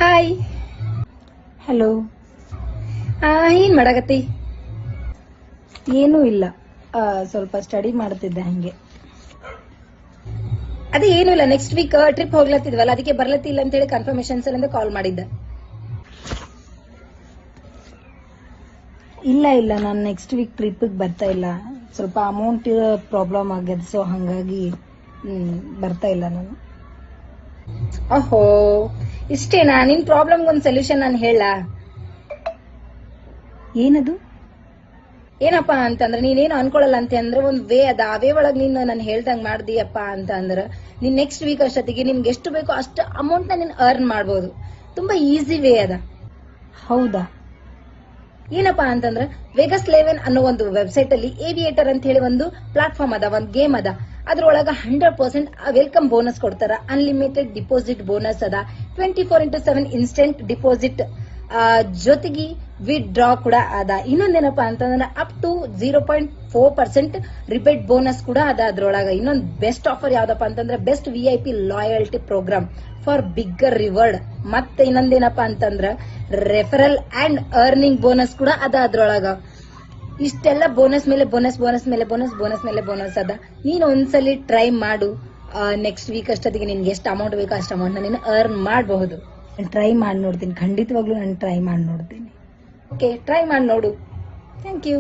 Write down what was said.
Hi. Hello. ಏನ್ ಮಾಡಕತ್ತಿ? ಏನೂ ಇಲ್ಲ, ಸ್ವಲ್ಪ ಸ್ಟಡಿ ಮಾಡ್ತಿದ್ದೆ ಹಂಗೆ. ಅದೇ ಏನೂ ಇಲ್ಲ, ನೆಕ್ಸ್ಟ್ ವೀಕ್ ಟ್ರಿಪ್ ಹೋಗ್ಲತ್ತಿದ್ವಲ್ಲ, ಅದಕ್ಕೆ ಬರ್ಲತ್ತಿಲ್ಲ ಅಂತ ಹೇಳಿ ಕನ್ಫರ್ಮೇಶನ್ಸ್ ಅಂತ ಕಾಲ್ ಮಾಡಿದ್ದೆ. ಇಲ್ಲ ನಾನು ನೆಕ್ಸ್ಟ್ ವೀಕ್ ಟ್ರಿಪ್ಪಿಗೆ ಬರ್ತಾ ಇಲ್ಲ. ಸ್ವಲ್ಪ ಅಮೌಂಟ್ ಪ್ರಾಬ್ಲಮ್ ಆಗ್ಯದ, ಸೊ ಹಂಗಾಗಿ ಬರ್ತಾ ಇಲ್ಲ ನಾನು. ಓಹೋ, ಇಷ್ಟೇನಾ ನಿನ್ ಪ್ರಾಬ್ಲಮ್? ಒಂದು ಸೊಲ್ಯೂಷನ್ ನಾನು ಹೇಳ. ಏನದು? ಏನಪ್ಪಾ ಅಂತಂದ್ರೆ ನೀನೇನು ಅನ್ಕೊಳಲ್ಲ ಅಂತ ಅಂದ್ರೆ ಒಂದ್ ವೇ ಅದ, ಆ ವೇ ಒಳಗ್ ನೀನು ನಾನು ಹೇಳ್ದಂಗ್ ಮಾಡ್ದಿಯಪ್ಪ ಅಂತ ಅಂದ್ರೆ ನೀನ್ ನೆಕ್ಸ್ಟ್ ವೀಕ್ ಅಷ್ಟೊತ್ತಿಗೆ ನಿನ್ಗೆ ಎಷ್ಟು ಬೇಕೋ ಅಷ್ಟು ಅಮೌಂಟ್ ನ ನೀನ್ ಅರ್ನ್ ಮಾಡ್ಬೋದು. ತುಂಬಾ ಈಸಿ ವೇ ಅದ. ಹೌದಾ? ಏನಪ್ಪಾ ಅಂತಂದ್ರೆ ವೆಗಸ್ 11 ಅನ್ನೋ ಒಂದು ವೆಬ್ಸೈಟ್ ಅಲ್ಲಿ ಏವಿಯೇಟರ್ ಅಂತ ಹೇಳಿ ಒಂದು ಪ್ಲಾಟ್ಫಾರ್ಮ್ ಅದ, ಒಂದು ಗೇಮ್ ಅದ. ಅದ್ರೊಳಗ 100% ವೆಲ್ಕಮ್ ಬೋನಸ್ ಕೊಡ್ತಾರ. ಅನ್ಲಿಮಿಟೆಡ್ ಡಿಪಾಸಿಟ್ ಬೋನಸ್ ಅದ. 24x7 ಇನ್ಸ್ಟೆಂಟ್ ಡಿಪಾಸಿಟ್ ಜೊತೆಗೆ ವಿತ್ಡ್ರಾ ಕೂಡ ಅದ. ಇನ್ನೊಂದೇನಪ್ಪಾ ಅಂತಂದ್ರೆ ಅಪ್ ಟು 0.4% ರಿಬೇಟ್ ಬೋನಸ್ ಕೂಡ ಅದ ಅದ್ರೊಳಗ. ಇನ್ನೊಂದು ಬೆಸ್ಟ್ ಆಫರ್ ಯಾವ್ದಪ್ಪ ಅಂತಂದ್ರೆ best VIP loyalty program for bigger reward. ಮತ್ತೆ ಇನ್ನೊಂದೇನಪ್ಪಾ ಅಂತಂದ್ರ ರೆಫರಲ್ ಅಂಡ್ ಅರ್ನಿಂಗ್ ಬೋನಸ್ ಕೂಡ ಅದ ಅದ್ರೊಳಗ. ಇಷ್ಟೆಲ್ಲ ಬೋನಸ್ ಮೇಲೆ ಬೋನಸ್, ಬೋನಸ್ ಮೇಲೆ ಬೋನಸ್, ಬೋನಸ್ ಮೇಲೆ ಬೋನಸ್ ಅದ. ನೀನು ಒಂದ್ಸಲಿ ಟ್ರೈ ಮಾಡು. ನೆಕ್ಸ್ಟ್ ವೀಕ್ ಅಷ್ಟೊತ್ತಿಗೆ ನಿನ್ಗೆ ಎಷ್ಟು ಅಮೌಂಟ್ ಬೇಕೋ ಅಷ್ಟು ಅಮೌಂಟ್ ನೀನು ಅರ್ನ್ ಮಾಡಬಹುದು. ಟ್ರೈ ಮಾಡಿ ನೋಡ್ತೀನಿ, ಖಂಡಿತವಾಗ್ಲೂ ನಾನು ಟ್ರೈ ಮಾಡಿ ನೋಡ್ತೀನಿ. ಓಕೆ, ಟ್ರೈ ಮಾಡಿ ನೋಡು. Thank you.